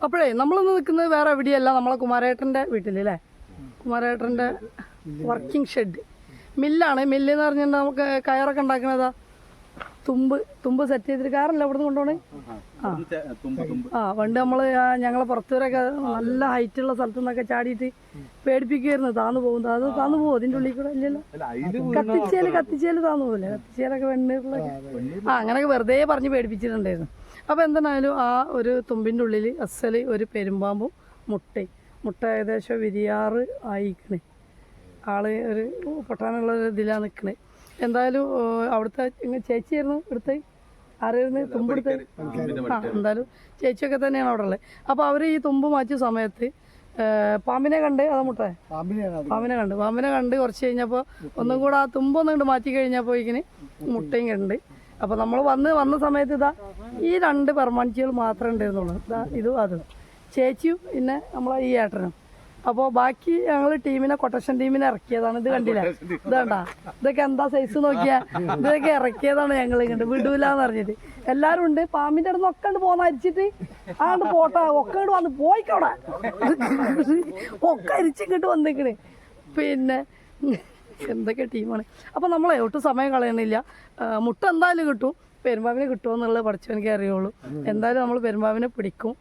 അപ്പോഴേ നമ്മളിന്ന് നിൽക്കുന്നത് വേറെ എവിടെയല്ല, നമ്മളെ കുമാരേട്ടൻ്റെ വീട്ടിലല്ലേ. കുമാരേട്ടൻ്റെ വർക്കിംഗ് ഷെഡ് മില്ലാണ്. മില്ലെന്ന് പറഞ്ഞിട്ടുണ്ടെങ്കിൽ നമുക്ക് കയറൊക്കെ ഉണ്ടാക്കണതാ. തുമ്പ് സെറ്റ് ചെയ്തിട്ട് കയറല്ല ഇവിടുന്ന് കൊണ്ടുപോണേ. പണ്ട് നമ്മള് ഞങ്ങളെ പുറത്തൂരൊക്കെ നല്ല ഹൈറ്റുള്ള സ്ഥലത്തു നിന്നൊക്കെ ചാടിയിട്ട് പേടിപ്പിക്കുമായിരുന്നു. താന്നു പോകും അതിന്റെ ഉള്ളിൽ കൂടെ. ഇല്ലല്ലോ, കത്തിച്ചേല് താന്നു പോകില്ലേ, കത്തിച്ചേലൊക്കെ വെണ്ണീറിലൊക്കെ അങ്ങനെയൊക്കെ വെറുതെ പറഞ്ഞ് പേടിപ്പിച്ചിട്ടുണ്ടായിരുന്നു. അപ്പോൾ എന്തായാലും ആ ഒരു തുമ്പിൻ്റെ ഉള്ളിൽ അസല് ഒരു പെരുമ്പാമ്പും മുട്ട ഏകദേശം വിരിയാറ് ആയിക്കണേ. ആള് ഒരു പൊട്ടാനുള്ള ഒരു ഇതിലാണ് നിൽക്കണേ. എന്തായാലും അവിടുത്തെ ചേച്ചിയായിരുന്നു എടുത്ത്, ആരായിരുന്നു തുമ്പെടുത്ത്? എന്തായാലും ചേച്ചിയൊക്കെ തന്നെയാണ് അവിടെ ഉള്ളത്. അപ്പോൾ അവർ ഈ തുമ്പ് മാറ്റിയ സമയത്ത് പാമ്പിനെ കണ്ട്, അതാ മുട്ട പാമ്പിനെ കണ്ട് കുറച്ച് കഴിഞ്ഞപ്പോൾ ഒന്നും കൂടെ ആ തുമ്പൊന്നും കൊണ്ട് മാറ്റി കഴിഞ്ഞപ്പോഴേക്കിന് മുട്ടയും കണ്ട്. അപ്പോൾ നമ്മൾ വന്ന സമയത്ത് ഇതാ ഈ 2 പെർമാനിച്ചികൾ മാത്രമേ ഉണ്ടായിരുന്നുള്ളൂ. ഇതും അതും ചേച്ചിയും പിന്നെ നമ്മളെ ഈ ഏട്ടനും. അപ്പോൾ ബാക്കി ഞങ്ങൾ കൊട്ടേഷൻ ടീമിനെ ഇറക്കിയതാണ്. ഇത് കണ്ടില്ലേ, ഇതാണ്ടാ, ഇതൊക്കെ എന്താ സൈസ് നോക്കിയാ, ഇതൊക്കെ ഇറക്കിയതാണ് ഞങ്ങൾ ഇങ്ങോട്ട് വിടൂലെന്ന് പറഞ്ഞിട്ട്. എല്ലാവരും ഉണ്ട്. പാമ്പിൻ്റെ അടുത്ത് ഒക്കെ ഉണ്ട് പോന്ന് അരിച്ചിട്ട് ആണ്ട് പോട്ടെ, ഒക്കെ ഇങ്ങോട്ട് വന്ന് പോയിക്കവിടെ ഒക്കെ അരിച്ചിങ്ങോട്ട് വന്നിക്കണ്. പിന്നെ എന്തൊക്കെ ടീമാണ്. അപ്പോൾ നമ്മളെ ഒട്ടും സമയം കളയണില്ല. മുട്ട എന്തായാലും കിട്ടും, പെരുമ്പാമ്പിനെ കിട്ടുമോ എന്നുള്ളത് പഠിച്ചവനക്കേ അറിയുള്ളൂ. എന്തായാലും നമ്മൾ പെരുമ്പാമ്പിനെ പിടിക്കും.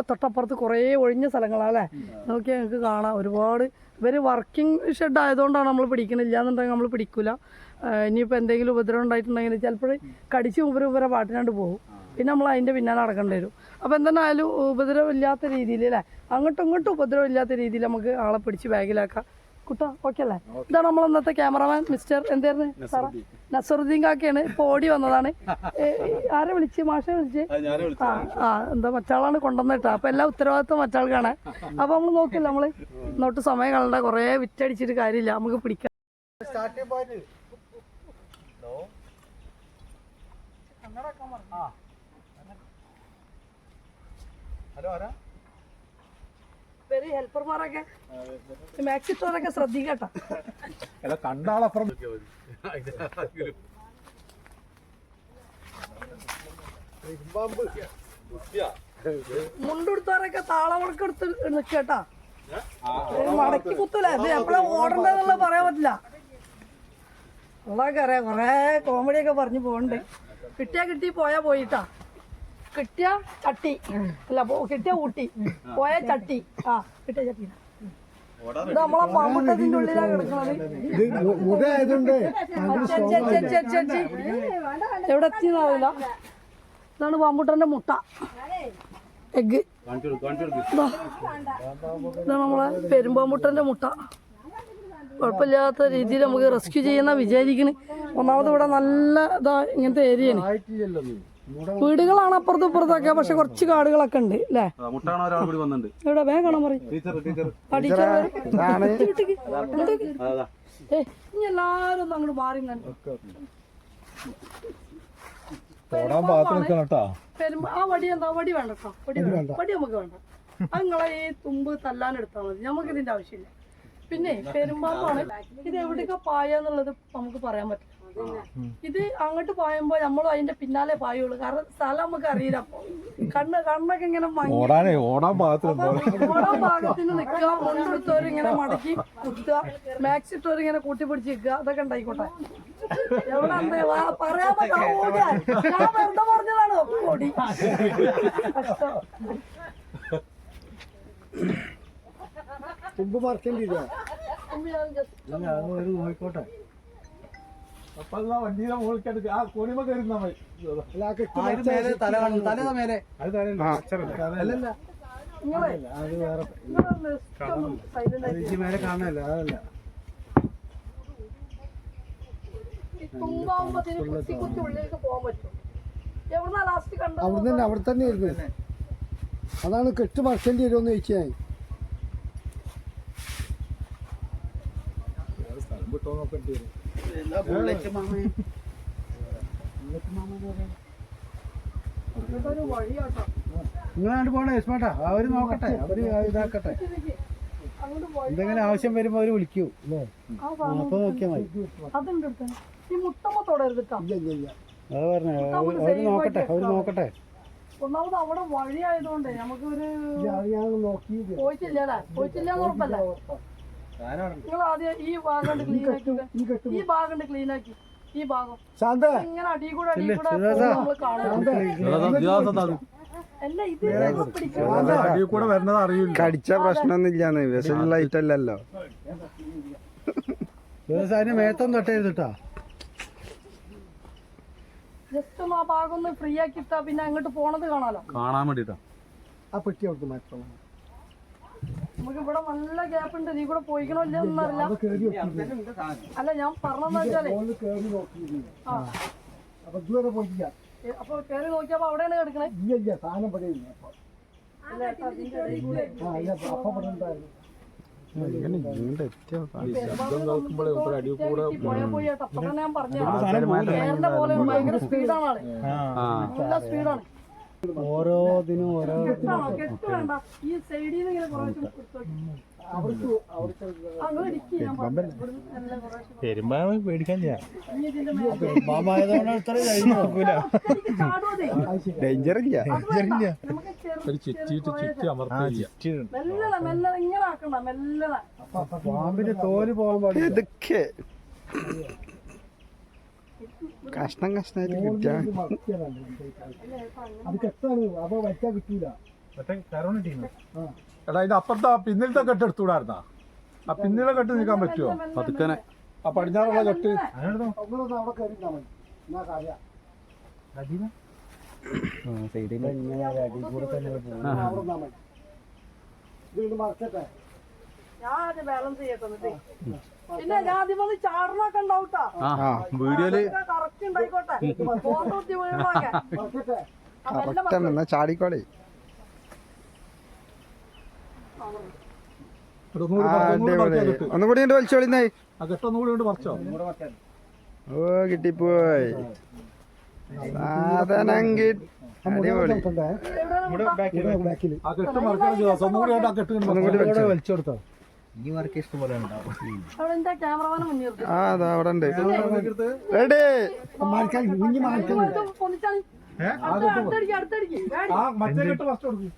തൊട്ടപ്പുറത്ത് കുറേ ഒഴിഞ്ഞ സ്ഥലങ്ങളാണല്ലേ, നോക്കിയാൽ ഞങ്ങൾക്ക് കാണാം. ഒരുപാട് ഇവർ വർക്കിംഗ് ഷെഡ് ആയതുകൊണ്ടാണ് നമ്മൾ പിടിക്കണില്ല എന്നുണ്ടെങ്കിൽ നമ്മൾ പിടിക്കില്ല. ഇനിയിപ്പോൾ എന്തെങ്കിലും ഉപദ്രവം ഉണ്ടായിട്ടുണ്ടെങ്കിൽ ചിലപ്പോൾ കടിച്ച് ഇവരെ പാട്ടിനാണ്ട് പോകും. പിന്നെ നമ്മൾ അതിൻ്റെ പിന്നാലെ നടക്കേണ്ടി വരും. അപ്പോൾ എന്തായാലും ഉപദ്രവം ഇല്ലാത്ത രീതിയിൽ അല്ലേ, അങ്ങോട്ടും ഇങ്ങോട്ടും ഉപദ്രവം ഇല്ലാത്ത രീതിയിൽ നമുക്ക് ആളെ പിടിച്ച് ബാഗിലാക്കാം. കുട്ടാ ഓക്കെ അല്ലേ? ഇതാണ് നമ്മൾ ഇന്നത്തെ ക്യാമറമാൻ മിസ്റ്റർ എന്തായിരുന്നു സാറാ നസറുദ്ദീൻ കാക്കയാണ്. ഇപ്പോൾ ഓടി വന്നതാണ്. ആരെ വിളിച്ച്? മാഷെ വിളിച്ച്. എന്താ മറ്റാളാണ് കൊണ്ടുവന്നിട്ടാ. അപ്പോൾ എല്ലാ ഉത്തരവാദിത്വം മറ്റാൾക്കാണ്. അപ്പോൾ നമ്മൾ നോക്കില്ല, നമ്മൾ ഇന്നോട്ട് സമയം കളണ്ട, കുറേ വിറ്റടിച്ചിട്ട് കാര്യമില്ല, നമുക്ക് പിടിക്കാം. വെരി ഹെൽപ്പർമാരൊക്കെ മാക്സിറ്റോറൊക്കെ ശ്രദ്ധിക്കട്ടോ. കണ്ടാളപ്പുറം മുണ്ടെടുത്തവരൊക്കെ താളവർക്ക് എടുത്ത് നിൽക്കട്ടാ. മടക്കി കുത്തൂല, ഇത് എപ്പോഴാ ഓടണ്ടെന്നുള്ള പറയാൻ പറ്റില്ല. ഉള്ളതൊക്കെ അറിയാം, കുറേ കോമഡിയൊക്കെ പറഞ്ഞു പോകുന്നുണ്ട്. കിട്ടി പോയാ പോയിട്ടാ. കിട്ടിയ ചട്ടി അല്ല, കിട്ടിയ ഊട്ടി, പോയ ചട്ടി. കിട്ടിയ ചട്ടി. ഇത് നമ്മളെ പാമ്പുട്ടത്തിന്റെ ഉള്ളിലാണ് കിടക്കുന്നത്. എവിടെ എത്തിയെന്നറിയില്ല. ഇതാണ് പാമ്പുട്ടന്റെ മുട്ട, എഗ്. ഇതാണ് നമ്മളെ പെരുമ്പാമ്പുട്ടന്റെ മുട്ട. കുഴപ്പമില്ലാത്ത രീതിയിൽ നമുക്ക് റെസ്ക്യൂ ചെയ്യുന്ന വിചാരിക്കണ്. ഒന്നാമത് ഇവിടെ നല്ല ഇതാ ഇങ്ങനത്തെ ഏരിയയാണ്. വീടുകളാണ് അപ്പുറത്തും ഇപ്പുറത്തൊക്കെ, പക്ഷെ കുറച്ച് കാടുകളൊക്കെ ഉണ്ട് അല്ലേ. ഇവിടെ വേഗം കാണാൻ പറയും. ഇനി എല്ലാരും ഒന്ന് അങ്ങോട്ട് മാറി. ആ വടി എന്താ, വടി വേണ്ട കേട്ടോ, വടി നമുക്ക് വേണ്ട. അത് നിങ്ങളെ ഈ തുമ്പ് തല്ലാനെടുത്താൽ മതി, നമുക്ക് ഇതിന്റെ ആവശ്യമില്ല. പിന്നെ പെരുമ്പാമ്പാണ്. ഇത് എവിടെയൊക്കെ പായെന്നുള്ളത് നമുക്ക് പറയാൻ പറ്റില്ല. ഇത് അങ്ങോട്ട് പായുമ്പോ നമ്മളും അതിന്റെ പിന്നാലെ പായുള്ളൂ, കാരണം സ്ഥലം നമുക്ക് അറിയില്ല. കണ്ണൊക്കെ ഇങ്ങനെ ഓടാൻ ഭാഗത്തിന് നിൽക്കുക. മുണ്ടെടുത്തവർ ഇങ്ങനെ മടക്കി കുത്തുക, മാക്സ് ഇട്ടവർ ഇങ്ങനെ കൂട്ടിപ്പിടിച്ച് നിൽക്കുക. അതൊക്കെ ഉണ്ടായിക്കോട്ടെ. എവിടെ എന്താ പറയാൻ പറ്റാ, ഓടിയാ ഞാൻ വെറുതെ പറഞ്ഞതാണ്. ഓടി തുമ്പ് മറക്കേണ്ടില്ല, നോയിക്കോട്ടെ. വണ്ടിയുടെ മുകളിൽ ആ കോണിമ കയറുന്ന മേലെ കാണാനല്ല, അതല്ല. അവിടെ തന്നെ ആയിരുന്നു. അതാണ് കെട്ട് മറക്കേണ്ടി വരുമെന്ന് ചോദിച്ചാൽ സ്ഥലം വിട്ടോ നോക്കേണ്ടി വരും. നിങ്ങളാണ്ട് പോണേ യസ്മാട്ടാ, അവര് നോക്കട്ടെ, അവര് ഇതാക്കട്ടെ. എന്തെങ്കിലും ആവശ്യം വരുമ്പോ അവര് വിളിക്കൂ അല്ലേ, അപ്പൊ നോക്കിയാ മതി. അത് പറഞ്ഞ അവര് നോക്കട്ടെ. ഒന്നാമത് അവിടെ വഴി ആയതുകൊണ്ടേ നമുക്കൊരു നോക്കി പോയിട്ടില്ലല്ലേ പോയിട്ടില്ലാന്ന് ഉറപ്പല്ല. നിങ്ങൾ ആദ്യം ഈ ഭാഗം ക്ലീൻ ആക്കി, ഈ ഭാഗം ക്ലീൻ ആക്കി, ഈ ഭാഗം ഇങ്ങനെ അടി കൂടെ നമ്മൾ കാണും. അല്ല ഇത് കടിച്ച പ്രശ്നമൊന്നും ഇല്ലാന്ന് വിഷമില്ലായിട്ടല്ലോ. വ്യവസായ മേത്തൊന്നും തൊട്ടേരുട്ടാ. ജസ്റ്റ് ഒന്ന് ആ ഭാഗം ഒന്ന് ഫ്രീ ആക്കി ഇട്ടാ പിന്നെ അങ്ങോട്ട് പോണത് കാണാലോ, കാണാൻ വേണ്ടിട്ടാ. ആ പെട്ടി അവിടുത്തെ മാറ്റം നമുക്ക് ഇവിടെ നല്ല ഗ്യാപ്പ് ഉണ്ട്. നീ കൂടെ പോയിക്കണോ ഇല്ലെന്നൊന്നും അറിയില്ല. അല്ല ഞാൻ പറഞ്ഞെന്ന് വെച്ചാലേ അപ്പൊ ഇതുവരെ പോയിട്ടില്ല. അപ്പൊ കയറി നോക്കിയപ്പോ അവിടെയാണ് കിടക്കണേ. ഇല്ല സാധനം പടിയില്ല. അപ്പൊ പടുണ്ടായിരുന്നു. പോയി കേട്ടോ. അപ്പൊ തന്നെ ഞാൻ പറഞ്ഞു കേരള പോലെ ഭയങ്കര സ്പീഡാണ് ആള്, നല്ല സ്പീഡാണ്. ഓരോന്നിനും ഓരോ കെട്ട് വേണ്ട, ഈ സൈഡിൽ നിന്ന് ഇങ്ങനെ കുറച്ച് പേടിക്കാൻ ഡേഞ്ചർ ഇല്ല. ഇങ്ങനെ ആക്കണ്ട, മെല്ലനെ. പാമ്പിന്റെ തോല് പോകാൻ പാടില്ല. ഇതൊക്കെ കഷ്ണം കഷ്ണായിട്ട് കിട്ടിയ അത് കെട്ടാണ്. അപ്പൊ വയ്ക്കാൻ കിട്ടൂല. എടാ ഇത് അപ്പുറത്തെ പിന്നിലത്തെ കെട്ട് എടുത്തുകൂടായിരുന്നാ? ആ പിന്നിലെ കെട്ട് നീക്കാൻ പറ്റുമോ? പതുക്കനെ ആ പടിഞ്ഞാറുള്ള കെട്ട് അവിടെ കയറിട്ടാ മതി. എന്നാ കാര്യം മറക്കട്ടെ. ഞാൻ ബാലൻസ് ചെയ്യട്ടെ. പിന്നെ ഞാൻ ആദ്യം വന്ന് ചാടണൊക്കെ ഉണ്ടാവൂട്ടാ. വീഡിയോയില് കറക്റ്റ് ഉണ്ടായിക്കോട്ടെ. ഫോട്ടോ കുത്തി വീഴണൊക്കെ എന്നാ ചാടിക്കോളെ. ഒന്നുകൂടി ഉണ്ട് വലിച്ചോളിന്നേ. ആ കെട്ടൊന്നുകൂടി കൊണ്ട് പറിച്ചോ. ഓ കിട്ടിപ്പോയി സാധനം. അടിപൊളി. ആ കെട്ട് മറക്കണം. ഒന്നുകൂടി ആ കെട്ട് വലിച്ചു കൊടുത്തോ. ക്യാമറമാനെ മുന്നിൽ ആ അതാ അവിടെ ഉണ്ട്. റെഡി. അടുത്തടിക്ക് ആ മറ്റേ കെട്ട് ഫസ്റ്റ് കൊടുക്കും.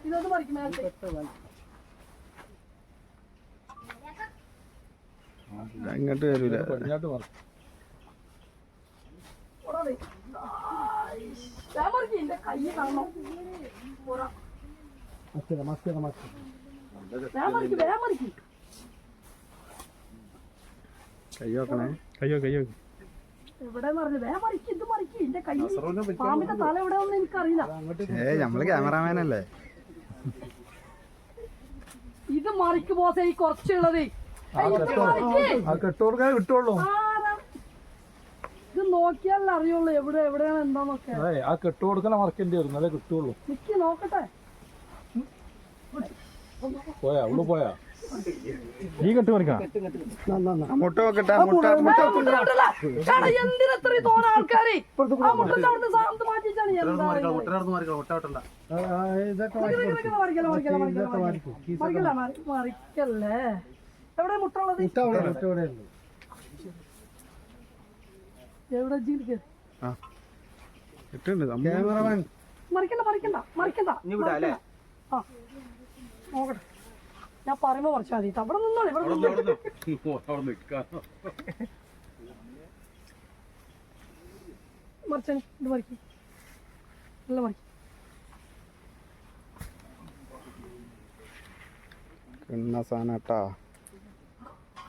ഇതൊന്ന് പറിക്കും. ഇങ്ങോട്ട് വരൂല. പടിഞ്ഞാട്ട് മറിക്കും. എന്റെ കൈ കാണണം. കയ്യോക്കണേ. എവിടെ പറഞ്ഞു വേഗം മറിക്കും. ഇത് മറിക്കും. എന്റെ കൈ പാമ്പിന്റെ തല എവിടെ ഒന്നും എനിക്കറിയില്ല. നമ്മള് ക്യാമറാമാനല്ലേ. ഇത് മറിക്ക് പോസേ ഈ കുറച്ചുള്ളത്. ആ കെട്ട് കൊടുക്കാൻ കിട്ടുള്ളൂ. ഇത് നോക്കിയാലേ അറിയുള്ളൂ എവിടെ എവിടെയാണ് എന്താന്നൊക്കെ. അതെ ആ കെട്ട് കൊടുക്കണ മറക്കേണ്ടി വരും, എന്നാലേ കിട്ടുള്ളൂ. നിക്ക് നോക്കട്ടെ. പോയാ ഉള്ളു പോയാ ഈ കെട്ട് മറിക്കണം. മുട്ട നോക്കട്ടെ. മുട്ട മുട്ട എന്തിനെത്ര തോന്ന ആൾക്കാര് മാറ്റിച്ചാണ്. മറിക്കല്ലേ. എവിടെ മുട്ട ഉള്ളത്? എവിടെ ക്യാമറമാൻ മറിക്കണ്ട മറിക്കണ്ട മറിക്കണ്ട. ആ നോക്കട്ടെ. ഞാൻ പറയുമ്പോ മറിച്ചാൽ മതി. അവിടെ നിന്നോളൂ. ഇവിടെ മറിച്ചാൽ ഇത് മറിക്കും. നല്ല മറിക്കും. സാധനട്ടാ.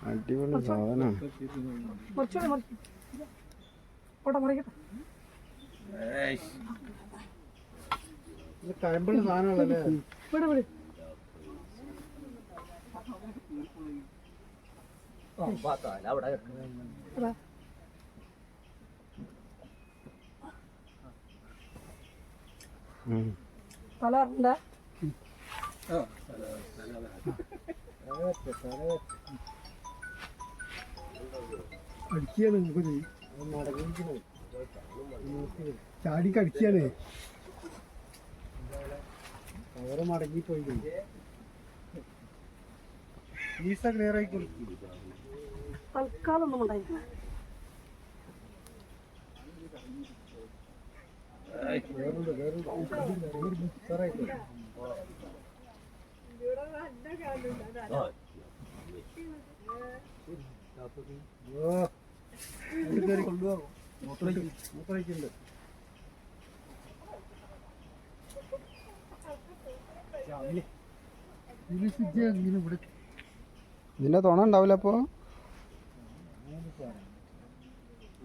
അടിപൊളി സാധനം. മറിച്ചോളെ മറിക്കും. ഓട്ടെ മറിക്കട്ടെ. കയമ്പുള്ള സാധനങ്ങളല്ലേ. വിട് വിട്. തല അറിഞ്ഞ അടിക്കാണ്. ചാടി കടിക്കാണ്. അവരെ മടങ്ങിപ്പോയി. ക്ലിയർ ആയി കൊടുക്കും. തൽക്കാലം ഒന്നും ഉണ്ടായില്ല. ഇതിന്റെ തുണ ഉണ്ടാവില്ല അപ്പൊ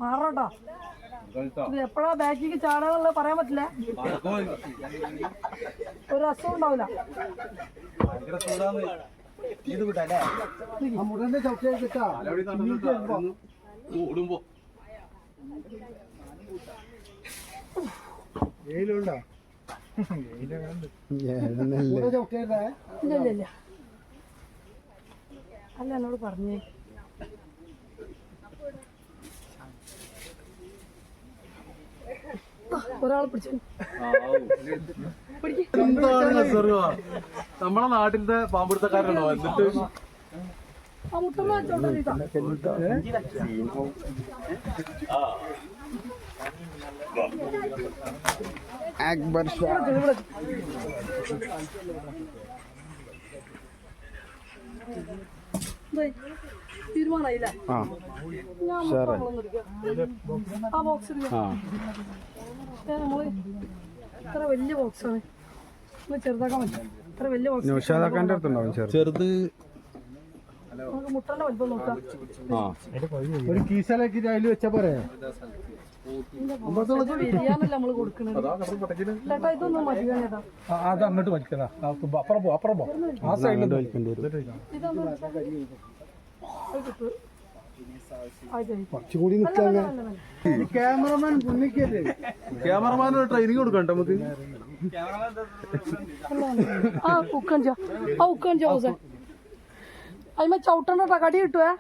മാറോട്ടോ. ഇത് എപ്പോഴാ ബാക്കിക്ക് ചാടാന്നുള്ളത് പറയാൻ പറ്റില്ല. ഒരു അസുഖം ഉണ്ടാവില്ല. വെയിലുണ്ടോ? ഇല്ല അല്ല എന്നോട് പറഞ്ഞേ. ഒരാളെ പിടിച്ചു. നമ്മളെ നാട്ടിലത്തെ പാമ്പെടുത്തക്കാരുണ്ടോ? എന്നിട്ട് ആ മുട്ടമ്മ വെച്ചോട്ടെ. അക്ബർ ഷാ തീരുമാനായില്ലേ? ആ ആ ബോക്സ് നമ്മള് ഇത്ര വലിയ ബോക്സാണ്. ചെറുതാക്കാൻ പറ്റും. ഇത്ര വലിയ ബോക്സ് നൗഷാദാക്കാന്റെ അടുത്തുണ്ടാവും ചെറുത്. നമുക്ക് മുട്ടന്റെ വലിപ്പം നോക്കാം. ഒരു കീസലാക്കി അതിൽ വെച്ചാ പോരെ? ബിരിയാണല്ല നമ്മള് കൊടുക്കുന്നത്. ചേട്ടാ ഇതൊന്നും മതിയാണ് ചേട്ടാ. അത് അങ്ങോട്ട് വലിക്കതാ. അപ്പുറം പോ ആ സൈഡിൽ വലിക്കേണ്ടി വരും. കുറച്ചുകൂടി നിൽക്കാൻ ക്യാമറമാൻ പുണ്ണിക്കല്ലേ? ക്യാമറമാന് ട്രെയിനിങ് കൊടുക്കണ്ട നമുക്ക്. ആ ഉക്കഞ്ചോ അതിമ ചവിട്ടണ്ട കടി കിട്ടുവേ.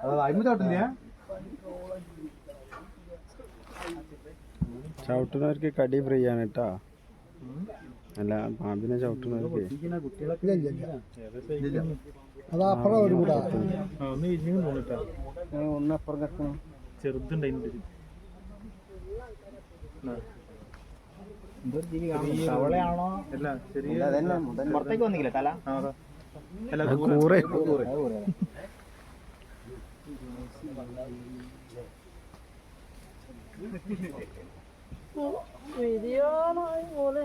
ചവിട്ടുന്നവർക്ക് കടി ഫ്രീ ആണ് കേട്ടാ. അല്ല പാമ്പിനെ ചവിട്ടുന്നവർക്ക് അതപ്പുറം ഒരു കൂടാ ഒന്നപ്പുറം കറക്കണം. ചെറുതുണ്ട്. തവളയാണോ? അല്ല പുറത്തേക്ക് വന്നില്ല തല. കൂറേ ബിരിയാണി പോലെ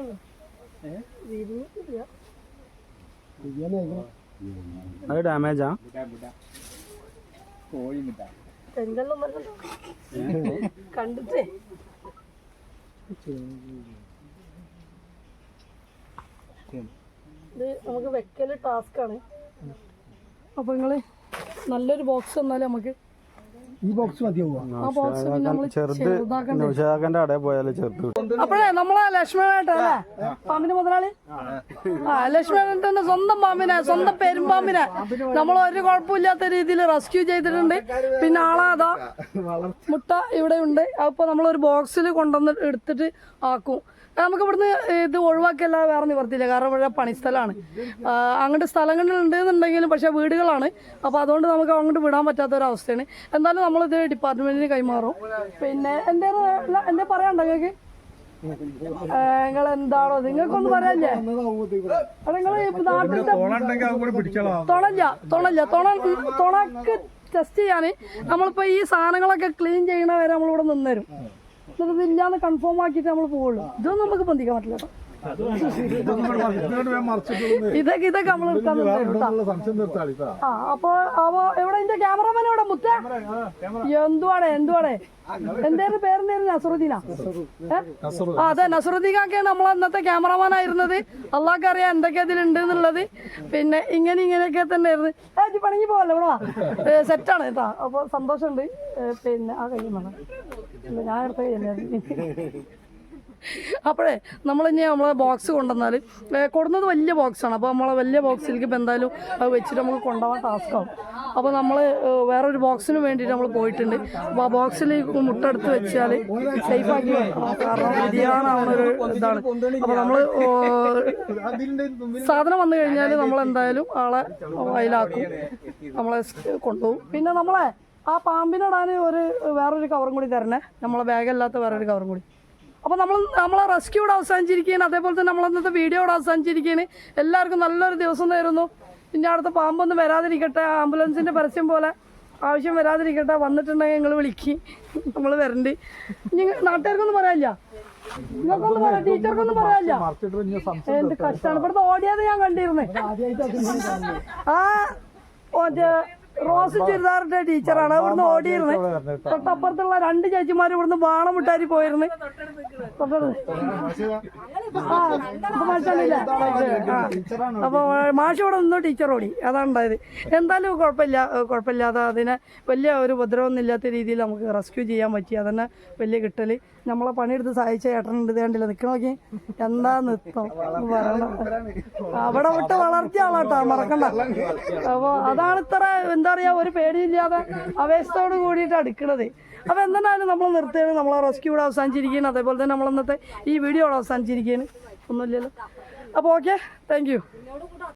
വിരിഞ്ഞിട്ടില്ല. അത് ഡാമേജാ? ചെങ്കല്ലൊന്നും കണ്ടിട്ടേ. ഇത് നമുക്ക് വെക്കല് ടാസ്ക്കാണ്. അപ്പൊ നിങ്ങള് നല്ലൊരു ബോക്സ് തന്നാലും നമുക്ക് ഈ ബോക്സ് മതിയാവുക. ആ ബോക്സ് നമ്മള് ചെറുതാക്കണ്ടേ. നൗഷാദാക്കാന്റെ അവിടെ പോയാലും ചെറുത്. അപ്പോഴേ നമ്മളെ ലക്ഷ്മണേട്ടല്ലേ പാമ്പിന്റെ മുതലാളി? ആ ലക്ഷ്മണേട്ടന്റെ സ്വന്തം പാമ്പിനെ, സ്വന്തം പെരുമ്പാമ്പിനെ നമ്മൾ ഒരു കുഴപ്പമില്ലാത്ത രീതിയിൽ റെസ്ക്യൂ ചെയ്തിട്ടുണ്ട്. പിന്നെ ആളാതാ മുട്ട ഇവിടെ ഉണ്ട്. അപ്പൊ നമ്മളൊരു ബോക്സിൽ കൊണ്ടുവന്ന് എടുത്തിട്ട് ആക്കും. നമുക്ക് ഇവിടുന്ന് ഇത് ഒഴിവാക്കിയല്ല വേറെ നിവർത്തിയില്ല. കാരണം ഇവിടെ പണിസ്ഥലമാണ്. അങ്ങോട്ട് സ്ഥലങ്ങളിൽ ഉണ്ടെന്നുണ്ടെങ്കിലും പക്ഷേ വീടുകളാണ്. അപ്പോൾ അതുകൊണ്ട് നമുക്ക് അങ്ങോട്ട് വിടാൻ പറ്റാത്തൊരവസ്ഥയാണ്. എന്തായാലും നമ്മളിത് ഡിപ്പാർട്ട്മെന്റിന് കൈമാറും. പിന്നെ എന്തേ പറയാനുണ്ടോ നിങ്ങൾക്ക്? നിങ്ങൾ എന്താണോ നിങ്ങൾക്കൊന്നും പറയാല്ലേ? നിങ്ങൾ നാട്ടിൽ തുണക്ക് ടെസ്റ്റ് ചെയ്യാന് നമ്മളിപ്പോ ഈ സാധനങ്ങളൊക്കെ ക്ലീൻ ചെയ്യണ വരെ നമ്മളിവിടെ നിന്നരും. ഇതില്ലാന്ന് കൺഫേം ആക്കിയിട്ട് നമ്മൾ പോവുള്ളൂ. ഇതൊന്നും നമുക്ക് പൊന്തിക്കാൻ പറ്റില്ല. ഇതൊക്കെ നമ്മൾ അപ്പൊ എവിടെ എന്റെ ക്യാമറമാൻ എവിടെ? മുത്ത എന്തുവാടേ എന്തായിരുന്നു പേരെന്തായിരുന്നു? നസറുദ്ദീനാ? അതെ നസറുദ്ദീനൊക്കെയാണ് നമ്മൾ അന്നത്തെ ക്യാമറമാനായിരുന്നത്. അള്ളാഹ്ക്ക് അറിയാം എന്തൊക്കെ അതിലുണ്ട് എന്നുള്ളത്. പിന്നെ ഇങ്ങനെയൊക്കെ തന്നെ ആയിരുന്നു. പണിക്ക് പോവല്ലോ ഇവിടെ സെറ്റാണ് കേട്ടാ. അപ്പൊ സന്തോഷമുണ്ട്. പിന്നെ ആ കഴിയുന്നതാണ് ഞാൻ എടുത്ത കഴിയുന്നത്. അപ്പോഴേ നമ്മളിനി നമ്മളെ ബോക്സ് കൊണ്ടുവന്നാൽ കൊടുന്നത് വലിയ ബോക്സാണ്. അപ്പോൾ നമ്മളെ വലിയ ബോക്സിലേക്ക് ഇപ്പോൾ എന്തായാലും അത് വെച്ചിട്ട് നമുക്ക് കൊണ്ടുപോകാൻ ടാസ്ക്കാവും. അപ്പോൾ നമ്മൾ വേറൊരു ബോക്സിന് വേണ്ടിയിട്ട് നമ്മൾ പോയിട്ടുണ്ട്. അപ്പോൾ ആ ബോക്സിൽ മുട്ട എടുത്ത് വെച്ചാൽ സേഫാക്കി വെക്കണം. കാരണം ബിരിയാണാവുന്നൊരു ഇതാണ്. അപ്പോൾ നമ്മൾ സാധനം വന്നു കഴിഞ്ഞാൽ നമ്മളെന്തായാലും ആളെ അതിലാക്കും, നമ്മളെ കൊണ്ടുപോകും. പിന്നെ നമ്മളെ ആ പാമ്പിനിടാൻ വേറൊരു കവറും കൂടി തരണേ, നമ്മളെ ബാഗല്ലാത്ത വേറൊരു കവറും കൂടി. അപ്പോൾ നമ്മളെ റെസ്ക്യൂ ഇവിടെ അവസാനിച്ചിരിക്കുകയാണ്. അതേപോലെ തന്നെ നമ്മളന്നത്തെ വീഡിയോ ഇവിടെ അവസാനിച്ചിരിക്കുകയാണ്. എല്ലാവർക്കും നല്ലൊരു ദിവസം നേരുന്നു. പിന്നെ അടുത്ത പാമ്പൊന്നും വരാതിരിക്കട്ടെ, ആംബുലൻസിൻ്റെ പരസ്യം പോലെ ആവശ്യം വരാതിരിക്കട്ടെ. വന്നിട്ടുണ്ടെങ്കിൽ നിങ്ങൾ വിളിക്കും, നമ്മൾ വരണ്ട്. ഇനി നാട്ടുകാർക്കൊന്നും പറയാനില്ല, നിങ്ങൾക്കൊന്നും പറയാം, ടീച്ചർക്കൊന്നും പറയാനില്ല. എന്ത് കഷ്ടമാണ്. ഇവിടുത്തെ ഓടിയത് ഞാൻ കണ്ടിരുന്നേ. ആ റോസ് ചുരിദാറിന്റെ ടീച്ചറാണ് ഇവിടുന്ന് ഓടിയിരുന്നത്. തൊട്ടപ്പുറത്തുള്ള 2 ചേച്ചിമാർ ഇവിടുന്ന് ബാണം വിട്ടാരി പോയിരുന്നു. അപ്പൊ മാഷ് ഇവിടെ നിന്നോ ടീച്ചർ ഓടി, അതാണ് ഉണ്ടായത്. എന്തായാലും കുഴപ്പമില്ലാതെ അതിനെ വലിയ ഒരു ഉപദ്രവമൊന്നും ഇല്ലാത്ത രീതിയിൽ നമുക്ക് റെസ്ക്യൂ ചെയ്യാൻ പറ്റി. അതന്നെ വലിയ കിട്ടല്. നമ്മളെ പണിയെടുത്ത് സഹായിച്ച ഏട്ടനുണ്ട്, ഇത് കണ്ടില്ല നിൽക്കണ നോക്കി, എന്താ നൃത്തം പറയണം. അവിടെ വിട്ട് വളർത്തിയ ആളാട്ടോ, മറക്കണ്ട. അപ്പോൾ അതാണ് ഇത്ര എന്താ പറയാ ഒരു പേടിയില്ലാതെ അവേശത്തോട് കൂടിയിട്ട് അടുക്കണത്. അപ്പോൾ എന്തായാലും നമ്മൾ നിർത്തുകയാണ്. നമ്മളെ റെസ്ക്യൂ ഇവിടെ അവസാനിച്ചിരിക്കുകയാണ്. അതേപോലെ തന്നെ നമ്മൾ ഇന്നത്തെ ഈ വീഡിയോ ഇവിടെ അവസാനിച്ചിരിക്കുകയാണ്. ഒന്നുമില്ലല്ലോ. അപ്പോൾ ഓക്കെ, താങ്ക് യു.